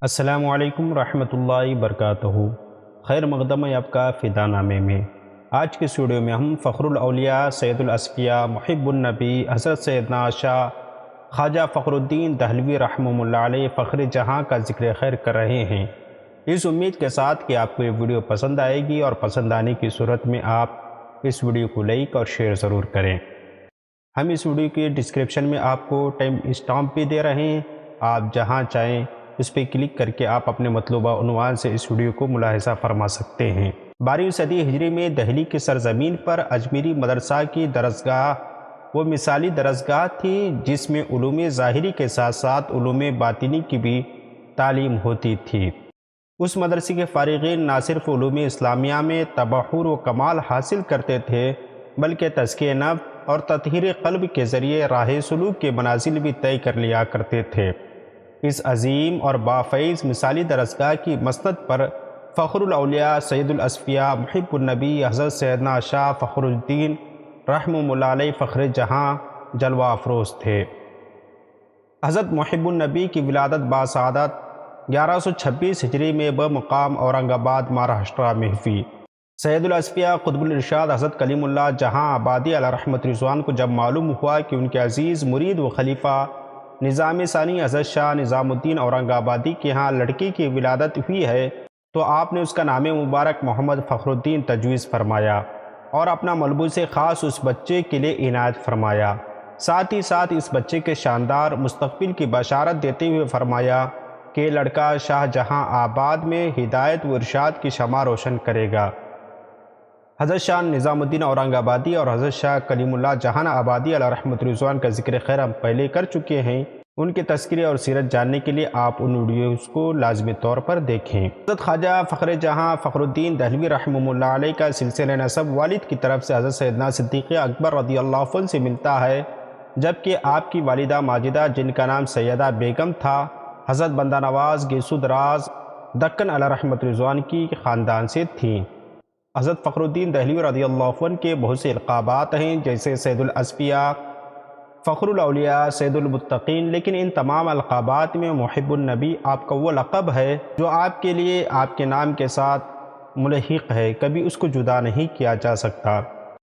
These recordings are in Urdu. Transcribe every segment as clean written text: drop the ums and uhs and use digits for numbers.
السلام علیکم ورحمۃ اللہ وبرکاتہ۔ خیر مقدم ہے آپ کا فدا نامے میں۔ آج کے ویڈیو میں ہم فخر الاولیاء سید الاصفیاء محب النبی حضرت سیدنا شاہ خواجہ فخر الدین دہلوی رحمہ اللہ علیہ فخر جہاں کا ذکر خیر کر رہے ہیں، اس امید کے ساتھ کہ آپ کو یہ ویڈیو پسند آئے گی، اور پسند آنے کی صورت میں آپ اس ویڈیو کو لائک اور شیئر ضرور کریں۔ ہم اس ویڈیو کے ڈسکرپشن میں آپ کو ٹائم اسٹامپ بھی دے رہے ہیں، آپ جہاں چاہیں اس پہ کلک کر کے آپ اپنے مطلوبہ عنوان سے اس ویڈیو کو ملاحظہ فرما سکتے ہیں۔ 12ویں صدی ہجری میں دہلی کی سرزمین پر اجمیری مدرسہ کی درسگاہ وہ مثالی درسگاہ تھی جس میں علوم ظاہری کے ساتھ ساتھ علوم باطنی کی بھی تعلیم ہوتی تھی۔ اس مدرسے کے فارغین نہ صرف علوم اسلامیہ میں تبحر و کمال حاصل کرتے تھے بلکہ تزکیہ نفس اور تطہیر قلب کے ذریعے راہ سلوک کے منازل بھی طے کر لیا کرتے تھے۔ اس عظیم اور بافیض مثالی درسگاہ کی مسند پر فخر الاولیاء سید الاصفیاء محب النبی حضرت سیدنا شاہ فخر الدین رحمہ اللہ علیہ فخر جہاں جلوہ افروز تھے۔ حضرت محب النبی کی ولادت باسعادت 1126 ہجری میں بمقام اورنگ آباد مہاراشٹرا میں ہوئی۔ سید الاصفیاء قطب الارشاد حضرت کلیم اللہ جہاں آبادی علیہ رحمت رضوان کو جب معلوم ہوا کہ ان کے عزیز مرید و خلیفہ نظام ثانی حضرت شاہ نظام الدین اورنگ آبادی کے ہاں لڑکی کی ولادت ہوئی ہے، تو آپ نے اس کا نام مبارک محمد فخر الدین تجویز فرمایا اور اپنا ملبوس خاص اس بچے کے لیے عنایت فرمایا۔ ساتھ ہی ساتھ اس بچے کے شاندار مستقبل کی بشارت دیتے ہوئے فرمایا کہ لڑکا شاہ جہاں آباد میں ہدایت و ارشاد کی شمع روشن کرے گا۔ حضرت شاہ نظام الدین اورنگ آبادی اور حضرت شاہ کلیم اللہ جہاں آبادی علیہ رحمت رضوان کا ذکر خیر ہم پہلے کر چکے ہیں، ان کے تذکرے اور سیرت جاننے کے لیے آپ ان ویڈیوز کو لازمی طور پر دیکھیں۔ حضرت خواجہ فخر جہاں فخر الدین دہلوی رحمہ اللہ علیہ کا سلسلہ نسب والد کی طرف سے حضرت سیدنا صدیق اکبر رضی اللہ عنہ سے ملتا ہے، جبکہ آپ کی والدہ ماجدہ جن کا نام سیدہ بیگم تھا، حضرت بندہ نواز گیسو دراز دکن علیہ رحمت رضوان کی خاندان سے تھیں۔ حضرت فخر الدین دہلوی رضی اللہ عنہ کے بہت سے القابات ہیں، جیسے سید الاصفیاء، فخر الاولیاء، سید المتقین، لیکن ان تمام القابات میں محب النبی آپ کا وہ لقب ہے جو آپ کے لیے آپ کے نام کے ساتھ ملحق ہے، کبھی اس کو جدا نہیں کیا جا سکتا۔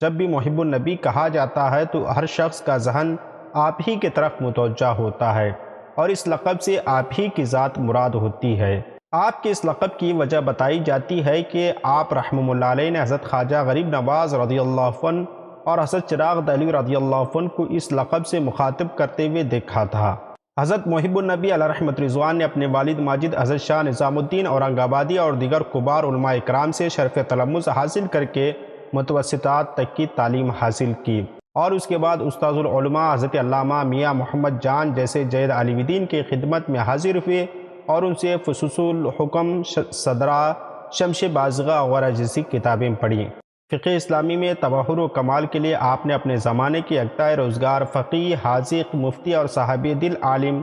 جب بھی محب النبی کہا جاتا ہے تو ہر شخص کا ذہن آپ ہی کی طرف متوجہ ہوتا ہے، اور اس لقب سے آپ ہی کی ذات مراد ہوتی ہے۔ آپ کے اس لقب کی وجہ بتائی جاتی ہے کہ آپ رحمہ اللہ علیہ نے حضرت خواجہ غریب نواز رضی اللہ عنہ اور حضرت چراغ دہلوی رضی اللہ عنہ کو اس لقب سے مخاطب کرتے ہوئے دیکھا تھا۔ حضرت محب النبی علیہ رحمت رضوان نے اپنے والد ماجد حضرت شاہ نظام الدین اورنگ آبادی اور دیگر کبار علماء اکرام سے شرف تلمذ حاصل کر کے متوسطات تک کی تعلیم حاصل کی، اور اس کے بعد استاذ العلماء حضرت علامہ میاں محمد جان جیسے جید عالم دین کی خدمت میں حاضر ہوئے اور ان سے فصوص الحکم، صدرہ، شمش بازغہ وغیرہ جیسی کتابیں پڑھیں۔ فقہ اسلامی میں تبحر و کمال کے لیے آپ نے اپنے زمانے کی یکتائے روزگار فقیہ، حاذق، مفتی اور صاحب دل عالم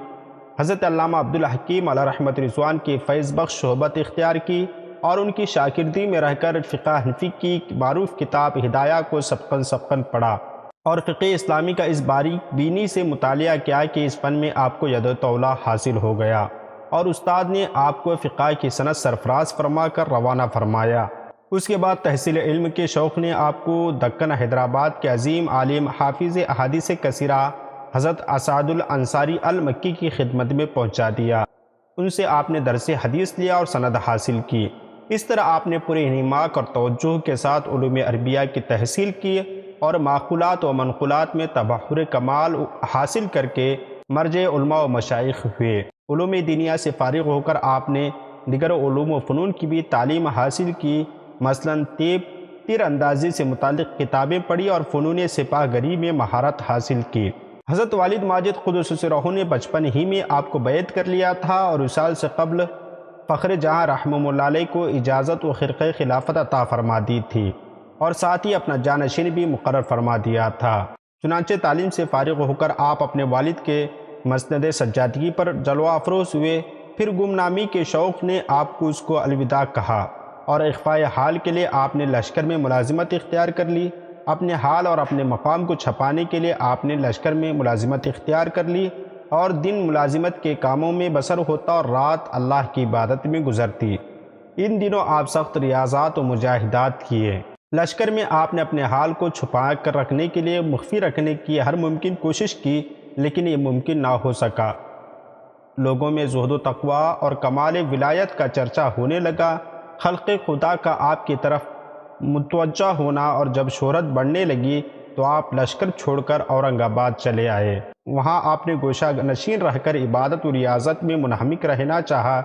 حضرت علامہ عبدالحکیم علیہ رحمت رضوان کی فیض بخش صحبت اختیار کی، اور ان کی شاگردی میں رہ کر فقہ حنفی کی معروف کتاب ہدایہ کو سبقاً پڑھا، اور فقہ اسلامی کا اس باریک بینی سے مطالعہ کیا کہ اس فن میں آپ کو ید طولہ حاصل ہو گیا، اور استاد نے آپ کو فقہ کی صنعت سرفراز فرما کر روانہ فرمایا۔ اس کے بعد تحصیل علم کے شوق نے آپ کو دکن حیدرآباد کے عظیم عالم حافظ احادیث کثیرہ حضرت اسعد الانصاری المکی کی خدمت میں پہنچا دیا۔ ان سے آپ نے درس حدیث لیا اور سند حاصل کی۔ اس طرح آپ نے پورے انہماک اور توجہ کے ساتھ علوم عربیہ کی تحصیل کی، اور معقولات و منقولات میں تبحر کمال حاصل کر کے مرجع علماء و مشائخ ہوئے۔ علوم دینیہ سے فارغ ہو کر آپ نے دیگر علوم و فنون کی بھی تعلیم حاصل کی، مثلاً تیر اندازی سے متعلق کتابیں پڑھی اور فنون سپاہ گری میں مہارت حاصل کی۔ حضرت والد ماجد قدس سرہ نے بچپن ہی میں آپ کو بیعت کر لیا تھا، اور وصال سے قبل فخر جہاں رحمہ اللہ علیہ کو اجازت و خرقہ خلافت عطا فرما دی تھی، اور ساتھ ہی اپنا جانشین بھی مقرر فرما دیا تھا۔ چنانچہ تعلیم سے فارغ ہو کر آپ اپنے والد کے مسند سجادگی پر جلوہ افروز ہوئے، پھر گمنامی کے شوق نے آپ کو الوداع کہا، اور اخفاء حال کے لیے آپ نے لشکر میں ملازمت اختیار کر لی۔ اپنے حال اور اپنے مقام کو چھپانے کے لیے آپ نے لشکر میں ملازمت اختیار کر لی اور دن ملازمت کے کاموں میں بسر ہوتا اور رات اللہ کی عبادت میں گزرتی۔ ان دنوں آپ سخت ریاضات و مجاہدات کیے۔ لشکر میں آپ نے اپنے حال کو چھپا کر رکھنے کے لیے مخفی رکھنے کی ہر ممکن کوشش کی، لیکن یہ ممکن نہ ہو سکا۔ لوگوں میں زہد و تقویٰ اور کمال ولایت کا چرچا ہونے لگا۔ خلق خدا کا آپ کی طرف متوجہ ہونا، اور جب شہرت بڑھنے لگی تو آپ لشکر چھوڑ کر اورنگ آباد چلے آئے۔ وہاں آپ نے گوشہ نشین رہ کر عبادت و ریاضت میں منہمک رہنا چاہا،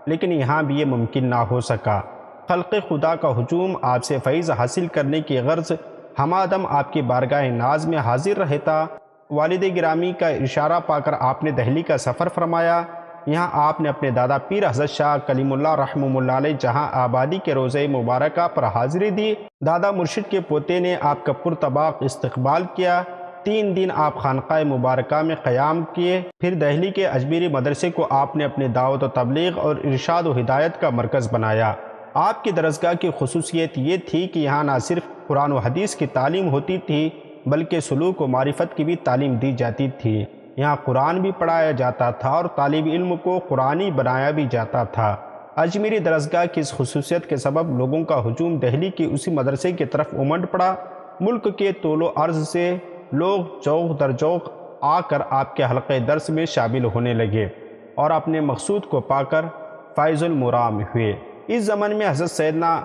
لیکن یہاں بھی یہ ممکن نہ ہو سکا۔ خلق خدا کا ہجوم آپ سے فیض حاصل کرنے کی غرض ہمہ دم آپ کی بارگاہ ناز میں حاضر رہتا۔ والد گرامی کا اشارہ پا کر آپ نے دہلی کا سفر فرمایا۔ یہاں آپ نے اپنے دادا پیر حضرت شاہ کلیم اللہ رحمہ اللہ علیہ جہاں آبادی کے روزہ مبارکہ پر حاضری دی۔ دادا مرشد کے پوتے نے آپ کا پرتباق استقبال کیا۔ 3 دن آپ خانقاہ مبارکہ میں قیام کیے، پھر دہلی کے اجمیری مدرسے کو آپ نے اپنے دعوت و تبلیغ اور ارشاد و ہدایت کا مرکز بنایا۔ آپ کی درسگاہ کی خصوصیت یہ تھی کہ یہاں نہ صرف قرآن و حدیث کی تعلیم ہوتی تھی، بلکہ سلوک و معرفت کی بھی تعلیم دی جاتی تھی۔ یہاں قرآن بھی پڑھایا جاتا تھا اور طالب علم کو قرآنی بنایا بھی جاتا تھا۔ اجمیری درسگاہ کی اس خصوصیت کے سبب لوگوں کا ہجوم دہلی کے اسی مدرسے کی طرف امڈ پڑا۔ ملک کے طول و عرض سے لوگ جوق در جوق آ کر آپ کے حلقہ درس میں شامل ہونے لگے اور اپنے مقصود کو پا کر فائز المرام ہوئے۔ اس زمن میں حضرت سیدنا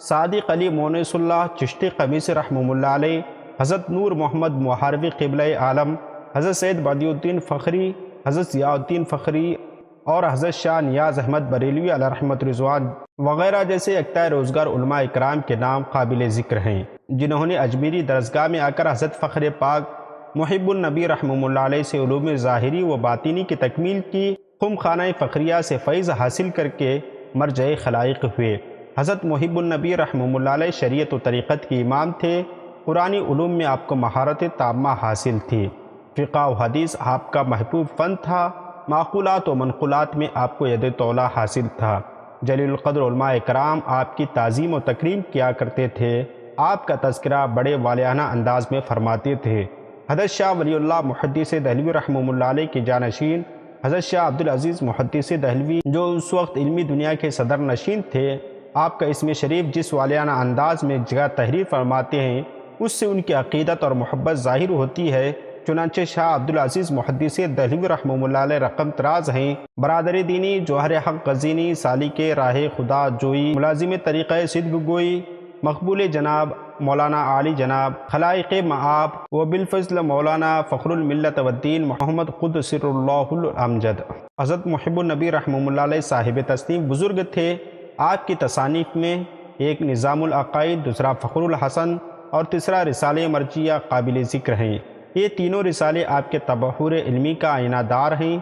صادق علی مونس اللہ چشتی قمیص رحمہ اللہ علیہ، حضرت نور محمد محاربی قبلہ عالم، حضرت سید بدیع الدین فخری، حضرت ضیاء الدین فخری اور حضرت شاہ نیاز احمد بریلوی علیہ رحمت رضوان وغیرہ جیسے یکتا روزگار علماء اکرام کے نام قابل ذکر ہیں، جنہوں نے اجمیری درسگاہ میں آ کر حضرت فخر پاک محب النبی رحمہ اللہ علیہ سے علوم ظاہری و باطنی کی تکمیل کی۔ خم خانہ فخریہ سے فیض حاصل کر کے مرجع خلائق ہوئے۔ حضرت محب النبی رحمہ اللہ علیہ شریعت و طریقت کے امام تھے۔ قرآنی علوم میں آپ کو مہارت تامہ حاصل تھی۔ فقہ و حدیث آپ کا محبوب فن تھا۔ معقولات و منقولات میں آپ کو ید طولہ حاصل تھا۔ جلیل القدر علماء اکرام آپ کی تعظیم و تکریم کیا کرتے تھے۔ آپ کا تذکرہ بڑے والیانہ انداز میں فرماتے تھے۔ حضرت شاہ ولی اللہ محدث دہلوی رحمہ اللہ علیہ کے جانشین حضرت شاہ عبدالعزیز محدث دہلوی، جو اس وقت علمی دنیا کے صدر نشین تھے، آپ کا اسم شریف جس والیانہ انداز میں جگہ تحریر فرماتے ہیں، اس سے ان کی عقیدت اور محبت ظاہر ہوتی ہے۔ چنانچہ شاہ عبدالعزیز محدث دہلوی رحمہ اللہ علیہ رقم طراز ہیں: برادر دینی، جوہر حق غزینی، سالک راہ خدا جوئی، ملازم طریقہ صدق گوئی، مقبول جناب مولانا عالی جناب، خلائق معاب و بالفضل مولانا فخر الملت والدین محمد قدس سر اللہ الامجد۔ حضرت محب النبی رحمہ اللہ علیہ صاحب تصنیف بزرگ تھے۔ آپ کی تصانیف میں ایک نظام العقائد، دوسرا فخر الحسن اور تیسرا رسالہ مرجیہ قابل ذکر ہیں۔ یہ تینوں رسالے آپ کے تبحر علمی کا آئینہ دار ہیں۔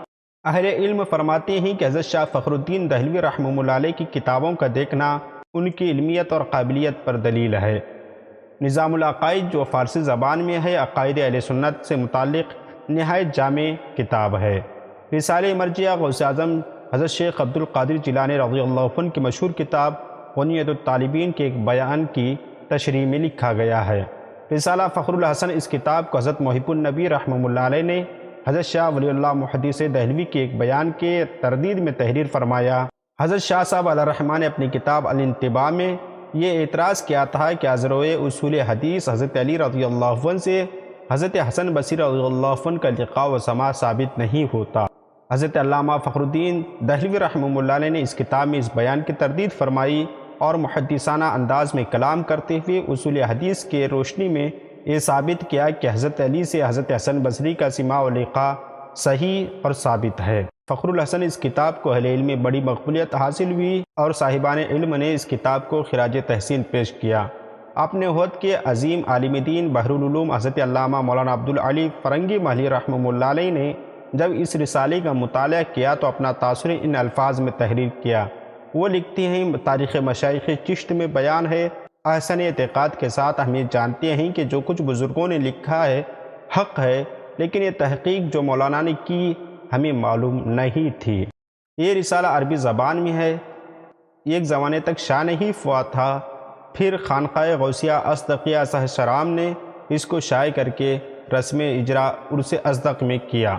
اہل علم فرماتے ہیں کہ حضرت شاہ فخر الدین دہلوی رحمہ اللہ علیہ کی کتابوں کا دیکھنا ان کی علمیت اور قابلیت پر دلیل ہے۔ نظام العقائد جو فارسی زبان میں ہے، عقائد اہل سنت سے متعلق نہایت جامع کتاب ہے۔ رسالہ مرجیہ غوث اعظم حضرت شیخ عبد القادر جیلانی رضی اللہ عنہ کی مشہور کتاب غنیۃ الطالبین کے ایک بیان کی تشریح میں لکھا گیا ہے۔ رسالہ فخر الحسن، اس کتاب کو حضرت محب النبی رحمہ اللہ علیہ نے حضرت شاہ ولی اللہ محدث دہلوی کے ایک بیان کے تردید میں تحریر فرمایا۔ حضرت شاہ صاحب علیہ الرحمٰن نے اپنی کتاب الانتباہ میں یہ اعتراض کیا تھا کہ ازروئے اصول حدیث حضرت علی رضی اللہ عنہ سے حضرت حسن بصری رضی اللہ عنہ کا لقاء و سماع ثابت نہیں ہوتا۔ حضرت علامہ فخر الدین دہلوی رحمہ اللہ علیہ نے اس کتاب میں اس بیان کی تردید فرمائی اور محدثانہ انداز میں کلام کرتے ہوئے اصول حدیث کے روشنی میں یہ ثابت کیا کہ حضرت علی سے حضرت حسن بصری کا سماع و لقاء صحیح اور ثابت ہے۔ فخر الحسن اس کتاب کو اہل علم میں بڑی مقبولیت حاصل ہوئی اور صاحبان علم نے اس کتاب کو خراج تحسین پیش کیا۔ اپنے وقت کے عظیم عالم دین بحر العلوم حضرت علامہ مولانا عبدالعلی فرنگی محلی رحمہ اللہ علیہ نے جب اس رسالے کا مطالعہ کیا تو اپنا تاثر ان الفاظ میں تحریر کیا۔ وہ لکھتے ہیں: تاریخ مشائخ چشت میں بیان ہے، احسن اعتقاد کے ساتھ ہم یہ جانتے ہیں کہ جو کچھ بزرگوں نے لکھا ہے حق ہے، لیکن یہ تحقیق جو مولانا نے کی ہمیں معلوم نہیں تھی۔ یہ رسالہ عربی زبان میں ہے، ایک زمانے تک شائع نہیں ہوا تھا، پھر خانقاہ غوثیہ ازدقیہ شرام نے اس کو شائع کر کے رسم اجرا عرس ازدق میں کیا۔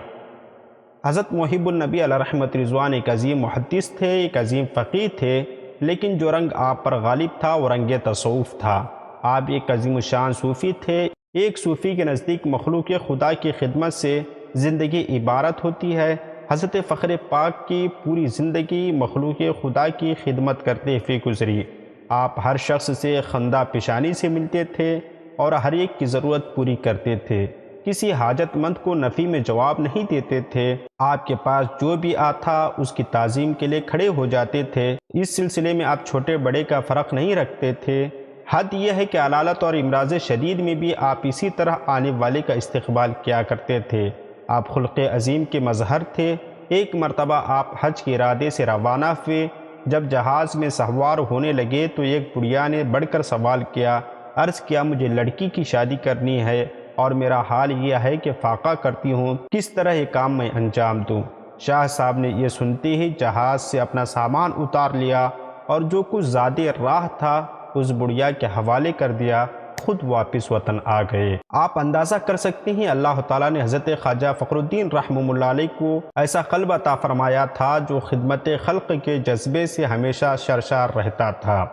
حضرت محب النبی علیہ رحمت رضوان ایک عظیم محدث تھے، ایک عظیم فقیہ تھے، لیکن جو رنگ آپ پر غالب تھا وہ رنگ تصوف تھا۔ آپ ایک عظیم الشان صوفی تھے۔ ایک صوفی کے نزدیک مخلوق خدا کی خدمت سے زندگی عبارت ہوتی ہے۔ حضرت فخر پاک کی پوری زندگی مخلوق خدا کی خدمت کرتے ہوئے گزری۔ آپ ہر شخص سے خندہ پیشانی سے ملتے تھے اور ہر ایک کی ضرورت پوری کرتے تھے، کسی حاجت مند کو نفی میں جواب نہیں دیتے تھے۔ آپ کے پاس جو بھی آتا اس کی تعظیم کے لیے کھڑے ہو جاتے تھے۔ اس سلسلے میں آپ چھوٹے بڑے کا فرق نہیں رکھتے تھے۔ حد یہ ہے کہ علالت اور امراض شدید میں بھی آپ اسی طرح آنے والے کا استقبال کیا کرتے تھے۔ آپ خلق عظیم کے مظہر تھے۔ ایک مرتبہ آپ حج کے ارادے سے روانہ ہوئے۔ جب جہاز میں سوار ہونے لگے تو ایک بڑھیا نے بڑھ کر سوال کیا، عرض کیا مجھے لڑکی کی شادی کرنی ہے اور میرا حال یہ ہے کہ فاقہ کرتی ہوں، کس طرح یہ کام میں انجام دوں؟ شاہ صاحب نے یہ سنتے ہی جہاز سے اپنا سامان اتار لیا اور جو کچھ زیادہ راہ تھا اس بڑھیا کے حوالے کر دیا، خود واپس وطن آ گئے۔ آپ اندازہ کر سکتے ہیں اللہ تعالیٰ نے حضرت خواجہ فخر الدین رحمہ اللہ علیہ کو ایسا قلب عطا فرمایا تھا جو خدمت خلق کے جذبے سے ہمیشہ سرشار رہتا تھا۔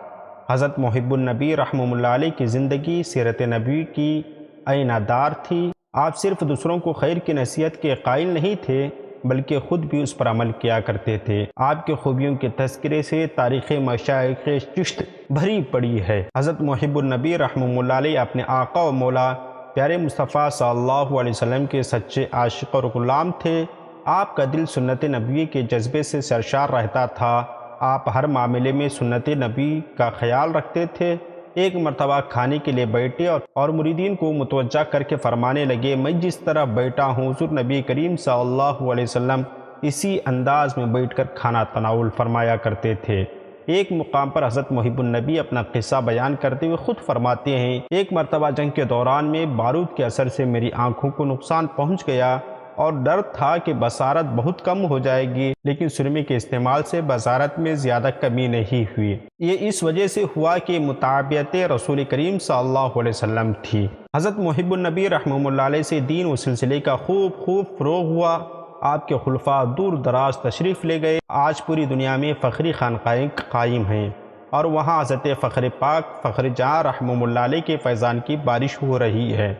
حضرت محب النبی رحمہ اللہ علیہ کی زندگی سیرت نبی کی آئینہ دار تھی۔ آپ صرف دوسروں کو خیر کی نصیحت کے قائل نہیں تھے بلکہ خود بھی اس پر عمل کیا کرتے تھے۔ آپ کے خوبیوں کے تذکرے سے تاریخ مشائخ چشت بھری پڑی ہے۔ حضرت محب النبی رحمہ اللہ علیہ اپنے آقا و مولا پیارے مصطفیٰ صلی اللہ علیہ وسلم کے سچے عاشق اور غلام تھے۔ آپ کا دل سنت نبوی کے جذبے سے سرشار رہتا تھا۔ آپ ہر معاملے میں سنت نبی کا خیال رکھتے تھے۔ ایک مرتبہ کھانے کے لیے بیٹھے اور مریدین کو متوجہ کر کے فرمانے لگے، میں جس طرح بیٹھا ہوں حضور نبی کریم صلی اللہ علیہ وسلم اسی انداز میں بیٹھ کر کھانا تناول فرمایا کرتے تھے۔ ایک مقام پر حضرت محب النبی اپنا قصہ بیان کرتے ہوئے خود فرماتے ہیں، ایک مرتبہ جنگ کے دوران میں بارود کے اثر سے میری آنکھوں کو نقصان پہنچ گیا اور ڈر تھا کہ بصارت بہت کم ہو جائے گی، لیکن سرمے کے استعمال سے بصارت میں زیادہ کمی نہیں ہوئی۔ یہ اس وجہ سے ہوا کہ متابعت رسول کریم صلی اللہ علیہ وسلم تھی۔ حضرت محب النبی رحمہ اللہ علیہ سے دین و سلسلے کا خوب فروغ ہوا۔ آپ کے خلفاء دور دراز تشریف لے گئے۔ آج پوری دنیا میں فخری خانقاہیں قائم ہیں اور وہاں حضرت فخر پاک فخر جہاں رحمہ اللہ علیہ کے فیضان کی بارش ہو رہی ہے۔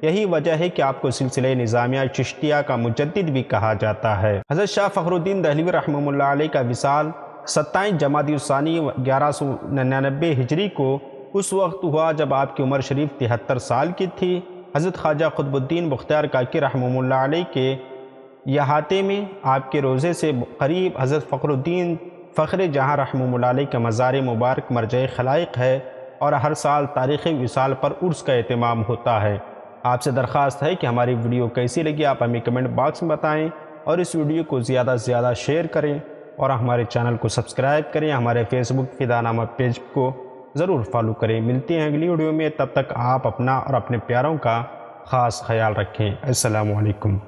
یہی وجہ ہے کہ آپ کو سلسلہ نظامیہ چشتیہ کا مجدد بھی کہا جاتا ہے۔ حضرت شاہ فخر الدین دہلوی رحمہ اللہ علیہ کا وصال 27 جمادی الثانی 1199 ہجری کو اس وقت ہوا جب آپ کی عمر شریف 73 سال کی تھی۔ حضرت خواجہ قطب الدین بختیار کاکی رحمہ اللہ علیہ کے احاطے میں آپ کے روضے سے قریب حضرت فخر الدین فخر جہاں رحمہ اللہ علیہ کا مزار مبارک مرجع خلائق ہے اور ہر سال تاریخ وصال پر عرس کا اہتمام ہوتا ہے۔ آپ سے درخواست ہے کہ ہماری ویڈیو کیسی لگی آپ ہمیں کمنٹ باکس میں بتائیں اور اس ویڈیو کو زیادہ سے زیادہ شیئر کریں اور ہمارے چینل کو سبسکرائب کریں۔ ہمارے فیس بک فدا نامہ پیج کو ضرور فالو کریں۔ ملتے ہیں اگلی ویڈیو میں، تب تک آپ اپنا اور اپنے پیاروں کا خاص خیال رکھیں۔ السلام علیکم۔